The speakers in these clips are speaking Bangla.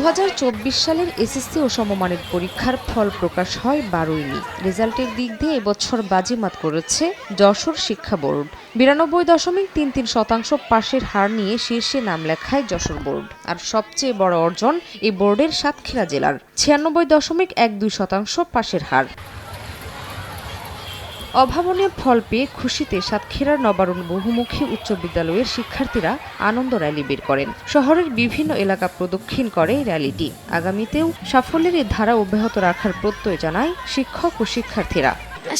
2024 সালের এসএসসি ও সমমানের পরীক্ষার ফল প্রকাশ হয় 12ই মে। রেজাল্টের দিক দিয়ে এবছর বাজিমাত করেছে যশোর শিক্ষা বোর্ড। 92.33% পাশের হার নিয়ে শীর্ষে নাম লেখায় যশোর বোর্ড। আর সবচেয়ে বড় অর্জন এই বোর্ডের সাতক্ষীরা জেলার 96.12% পাশের হার। অভাবনীয় ফল পেয়ে খুশিতে সাতক্ষীরার নবারুণ বহুমুখী উচ্চ বিদ্যালয়ের শিক্ষার্থীরা আনন্দ র্যালি বের করেন। শহরের বিভিন্ন এলাকা প্রদক্ষিণ করে র্যালিটি। আগামীতেও সাফল্যের এই ধারা অব্যাহত রাখার প্রত্যয় জানায় শিক্ষক ও শিক্ষার্থীরা।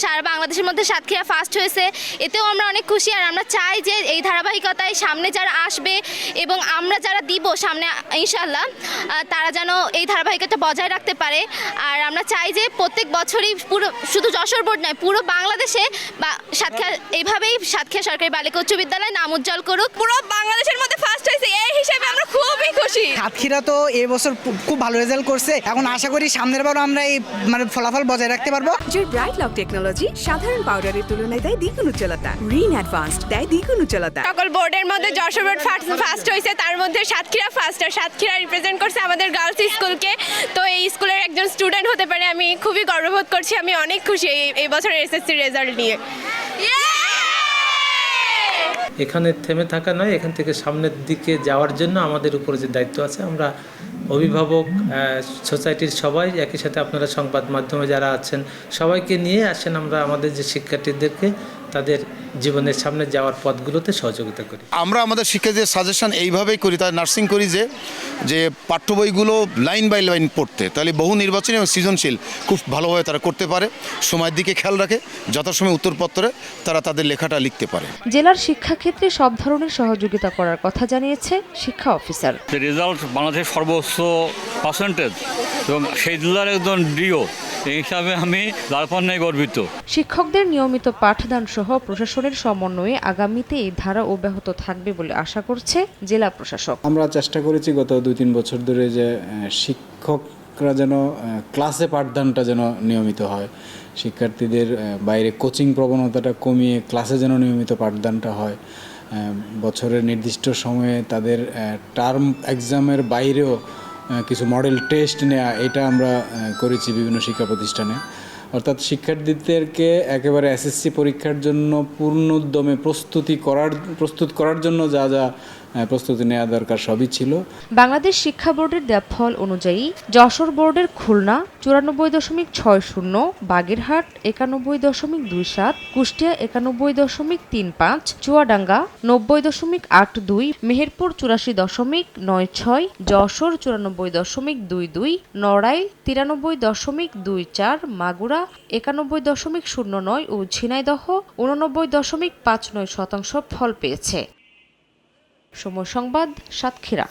সারা বাংলাদেশের মধ্যে সাতক্ষীরা ফার্স্ট হয়েছে, এতেও আমরা অনেক খুশি। আর আমরা চাই যে এই ধারাবাহিকতায় সামনে যারা আসবে এবং আমরা যারা দিব সামনে ইনশাল্লাহ, তারা যেন এই ধারাবাহিকতা বজায় রাখতে পারে। আর আমরা চাই যে প্রত্যেক বছরই পুরো শুধু যশোর বোর্ড নয়, পুরো বাংলাদেশে বা সাতক্ষীরা এইভাবেই সাতক্ষীরা সরকারি বালিকা উচ্চ বিদ্যালয় নাম উজ্জ্বল করুক। পুরো বাংলাদেশের মধ্যে ফার্স্ট হয়েছে, এই হিসেবে আমরা খুবই খুশি। সাতক্ষীরা তো এই বছর খুব ভালো রেজাল্ট করছে। এখন আশা করি সামনের বারও আমরা এই ফলাফল বজায় রাখতে পারবো। ব্রাইট লক টেকনোলজি সাধারণ পাউডারের তুলনায় দেয় দ্বিগুণ উজ্জ্বলতা। রিন অ্যাডভান্সড দেয় দ্বিগুণ উজ্জ্বলতা। সকল বোর্ডের মধ্যে যশোর বোর্ড ফার্স্ট হয়েছে, তার মধ্যে সাতক্ষীরা ফার্স্ট। আর সাতক্ষীরা রিপ্রেজেন্ট করছে আমাদের গার্লস স্কুলকে। তো এই স্কুলের একজন স্টুডেন্ট হতে পারে আমি খুবই গর্ববোধ করছি। আমি অনেক খুশি এই বছরের এসএসসি রেজাল্ট নিয়ে। এখানে থেমে থাকা নয়, এখান থেকে সামনের দিকে যাওয়ার জন্য আমাদের উপরে যে দায়িত্ব আছে, আমরা অভিভাবক, সোসাইটির সবাই, একই সাথে আপনারা সংবাদ মাধ্যমে যারা আছেন সবাইকে নিয়ে আসেন, আমরা আমাদের যে শিক্ষার্থীদেরকে তাদের জীবনের সামনে যাওয়ার পথগুলোতে সহযোগিতা করি। আমরা আমাদের শিক্ষার্থীদের সাজেশন এইভাবেই করি, তাই নার্সিং করি যে পাঠ্য বইগুলো লাইন বাই লাইন পড়তে, তাহলে বহু নির্বাচনী এবং সৃজনশীল খুব ভালোভাবে তারা করতে পারে, সময়ের দিকে খেয়াল রাখে, যথাসময়ে উত্তরপত্রে তারা তাদের লেখাটা লিখতে পারে। জেলার শিক্ষাক্ষেত্রে সব ধরনের সহযোগিতা করার কথা জানিয়েছে শিক্ষা অফিসার। রেজাল্ট বাংলাদেশের সর্বোচ্চ পার্সেন্টেজ এবং সেই জেলার একজন ডিও, এই হিসাবে আমি লালপান্নায় গর্বিত। শিক্ষকদের নিয়মিত পাঠদান সহ প্রশাসনের সমন্বয়ে আগামীতে এই ধারা অব্যাহত থাকবে বলে আশা করছে জেলা প্রশাসক। আমরা চেষ্টা করেছি গত 2-3 বছর ধরে যে শিক্ষকরা যেন ক্লাসে পাঠদানটা যেন নিয়মিত হয়, শিক্ষার্থীদের বাইরে কোচিং প্রবণতাটা কমিয়ে ক্লাসে যেন নিয়মিত পাঠদানটা হয়। বছরের নির্দিষ্ট সময়ে তাদের টার্ম এক্সামের বাইরেও কিছু মডেল টেস্ট নেওয়া, এটা আমরা করেছি বিভিন্ন শিক্ষা প্রতিষ্ঠানে। অর্থাৎ শিক্ষার্থীদেরকে একেবারে এসএসসি পরীক্ষার জন্য পূর্ণোদ্যমে প্রস্তুত করার জন্য যা যা প্রস্তুতি নেওয়া দরকার সবই ছিল। বাংলাদেশ শিক্ষা বোর্ডের দেওয়া ফল অনুযায়ী যশোর বোর্ডের খুলনা 94.60, বাগেরহাট 91.27, কুষ্টিয়া 91.35, চুয়াডাঙ্গা 90.82, মেহেরপুর 84.96, যশোর 94.22, নড়াইল 93.24, মাগুরা 91.09 ও ঝিনাইদহ 89.59% ফল পেয়েছে। সময় সংবাদ, সাতক্ষীরা।